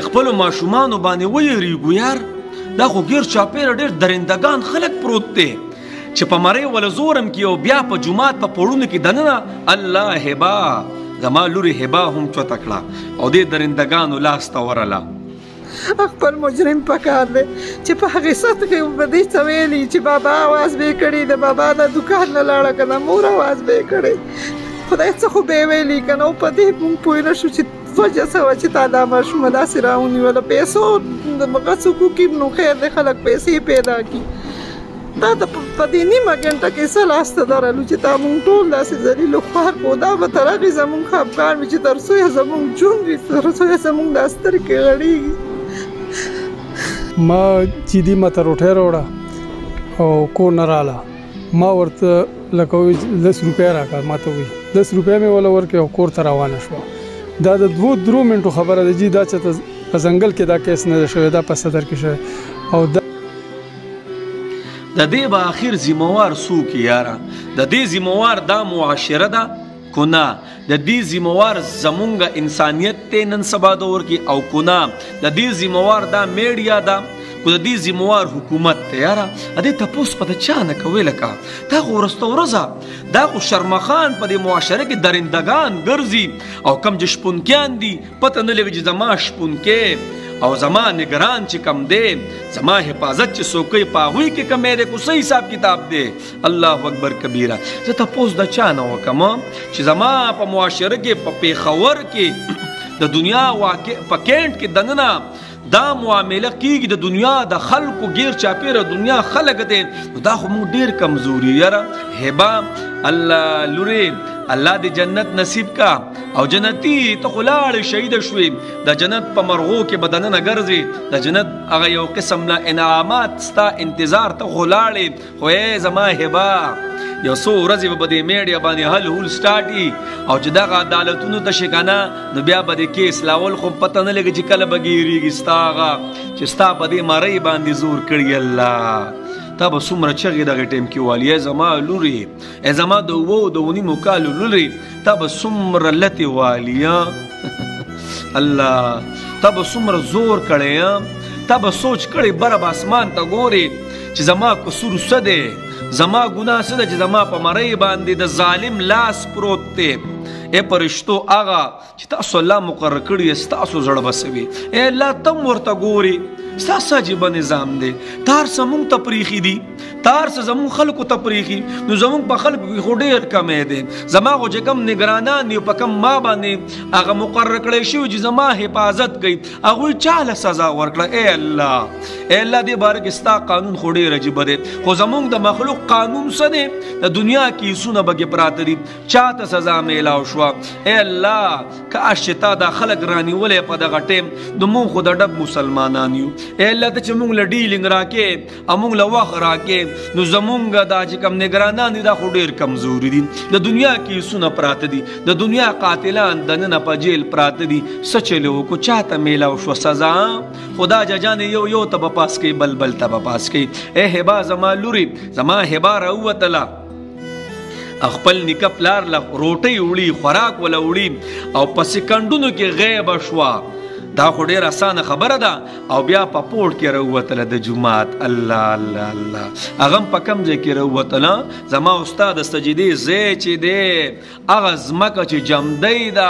خپلو ماشومانو باندې ویریږو یار. دا خو ګیر چاپېره ډېر درندګان خلک پروت دی چې په مرۍ وله زورم کې او بیا په جومات په پوړونو کې دننه الله هبه زما لورې هبه هم چوته کړه او دې درندګانو لاس ته ورله. خپل مجرم پکار دی چې په هغې سخت کې به دې څه ویلي چې بابا اواز به یې کړی د بابا د دوکان نه لاړه که د مور اواز به یې کړی. خدای څه خو به یې ویلي که نه او په دې مونږ پوه نه شو چې وجه څه وه چې تا دا ماشومه داسې راونیوله. پیسو هغه څوک وکړي نو خیر دی خلک پیسې پیدا کړي. دا د په دې نیمه ګنټه کې څه لاسته درلو چې تا مونږ ټول داسې ذلیل و خوار کړو. دا به تر هغې زمونږ خفګان وي چې تر څو یې زمونږ ژوند وي تر څو یې زمونږ دا سترګې غړېږي. ما چې دې ماته روټۍ راوړه او کور نه راله ما ورته لکه وایي 10 روپۍ راکړه. ما ته وایي 10 روپۍ مې وله ورکړې او کور ته روانه شوه. دا د 2-3 منټو خبره ده جی. دا چې په ځنګل کې دا کیس نه ده شوی دا په صدر کې شوی او د دې به آخر ذموار څوک یاره؟ د دې ذموار دا معاشره ده که نه؟ د دې ذموار زمونږ انسانیت دی نن سبا دور کې او که نه د دې ذموار دا میډیا ده که د دې ذموار حکومت دی یاره؟ دې تپوس په د چا نه کوې لکه دا خو ورسته ورځه دا خو شرمخان په دې معاشره کې درندګان ګرځي او کم چې شپونکیان دي پته نه لګي چې زما شپونکی او زما نگران چې کم دی زما حفاظت چې څوک کوي په هغوی کې کمی دی کو صحیح حساب کتاب دی. الله اکبر کبیره. زه تپوس د چا نه وکم چې زما په معاشره کې په پېښور کې د دنیا په کینټ کې دننه دا معامله کېږي د دنیا د خلکو ګیر چاپېره دنیا خلک دی نو دا خو موږ ډېر کمزوري یاره. هبه الله لورې الله دې جنت نصیب کا او جنتی ته خو لاړې شهیده شوې د جنت په مرغو کې به دننه ګرځې د جنت هغه یو قسم له انعامات ستا انتظار ته خو لاړې خو ای زما هبه یو څو ورځې به په دې میډیا باندې هل هول سټارټي او چې دغه عدالتونو ته شي که نه نو بیا به د کیس لاول خو پته نه لګي چې کله به ګیرېږي ستا هغه چې ستا په دې مرۍ باندې زور کړي الله. تا به څومره چغې دغه ټایم کې والي ای زما لورې ای زما د 2 کالو لورې تا به څومره لتې والي الله تا به څومره زور کړی تا به سوچ کړی بره به اسمان ته ګورې چې زما قصور څه دی زما ګناه څه ده چې زما په مرۍ باندې د ظالم لاس پروت دی. ای پرشتو هغه چې تاسو الله مقرر کړي ستاسو زړه بسوي ای الله تم ورته ګوري ستاسو عجیبه نظام دی. تار څه مونږ ته پریښي دي تار څه زمونږ خلکو ته پریښي نو زمونږ په خلکو کې خو ډېر کمی دی. زما خو چې کم نګرانان دي په کم ما باندې هغه مقرر کړی شوي چې زما حفاظت کوي هغوی چاله سزا ورکړه. ای الله ای الله دې باره کې ستا قانون خو ډېر عجیبه دی خو زمونږ د مخلوق قانون څه دی؟ د دنیا کیسونه پکې پراته دي چاته سزا میلاو شوه. ای الله کاش چې تا دا خلک رانیولی په دغه ټیم نو مونږ خو د ډب مسلمانان یو. ای الله ته چې مونږ له ډیلینګ راکې او مونږ له وخت راکې نو زمونږ دا چې کم نګرانان دي دا خو ډېر کمزوري دي. د دنیا کیسونه پراته دي د دنیا قاتلان دننه په جیل پراته دي څه چلې وکړو چاته میلاو شوه سزا؟ خدا جانې یو ته به پاس کوي بل ته به پاس کوي. ای هبه زما لورې زما هبه راووتله خپل نیکه پلار له روټۍ وړي خوراک وله وړي او په سکندونو کې غیبه شوه. دا خو ډېره اسانه خبره ده او بیا په پورټ کې راووتله د جومات. الله الله الله هغه هم په کم ځای کې راووتله زما استاد سجدې ځای چې دی هغه ځمکه چې جمدی ده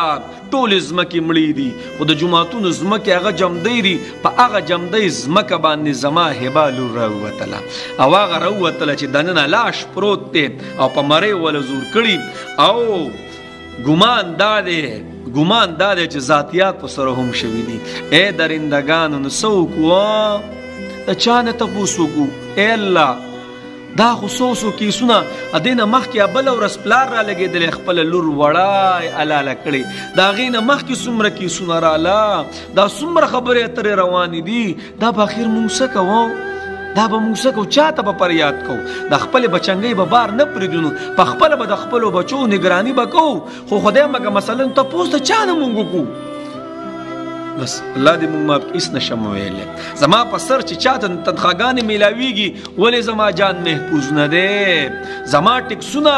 ټولې ځمکې مړې دي خو د جوماتونو ځمکې هغه جمدی دي په هغه جمدی ځمکه باندې زما هبه لور راووتله او هغه راووتله چې دننه لاش پروت دی او په مرۍ وله زور کړي او ګمان دا دی چې ذاتیات په سره هم شوي دي. ای درندګانو نو څه وکړو د چا نه تپوس وکړو؟ ای الله دا خو څو کیسونه دې نه مخکې بله ورځ پلار را لګېدلی خپله لور وړای الاله کړې د هغې نه مخکې څومره کیسونه راله دا څومره خبرې اترې روانې دي دا په اخر مونږ څه کوو دا به مونږ څه کوو چاته به فریاد کوو د خپلې بچنګۍ به بار نه پرېږدو په خپله به د خپلو بچو نګراني به کوو خو خدای مګه مثلا تپوس د چا نه مونږ وکړو بس الله دې موږ ماف کړي، هېڅ نشم ویلی. زما په سر چې چاته تنخواګانې میلاویږي ولې زما جان محفوظ نه دی؟ زما ټکسونه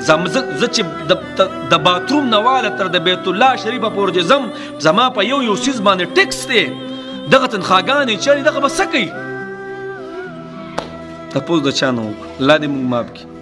زه چې د باتروم نه واله تر د بیت الله شریفه پورې چې ځم، زما په یو څیز باندې ټکس دی. دغه تنخواګانې چارې دغه به څه کوي؟ تپوس د چا نه وکړو. الله دې موږ ماف کړي.